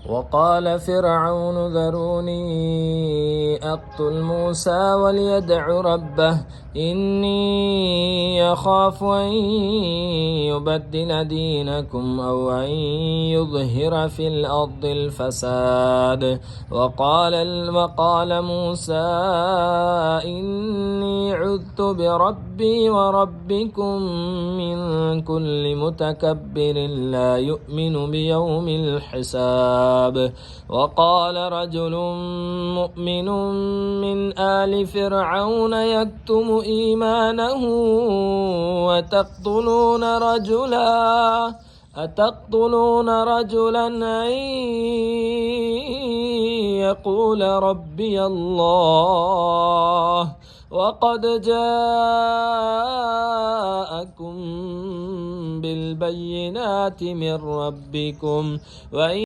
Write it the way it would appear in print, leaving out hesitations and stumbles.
وقال فرعون ذروني أقتل موسى وليدع ربه إني يخاف أن يبدل دينكم أو أن يظهر في الأرض الفساد. وقال موسى إني عذت بربي وربكم من كل متكبر لا يؤمن بيوم الحساب. وقال رجل مؤمن من آل فرعون يكتم إيمانه أتقتلون رجلا أن يقول ربي الله وقد جاءكم بالبينات من ربكم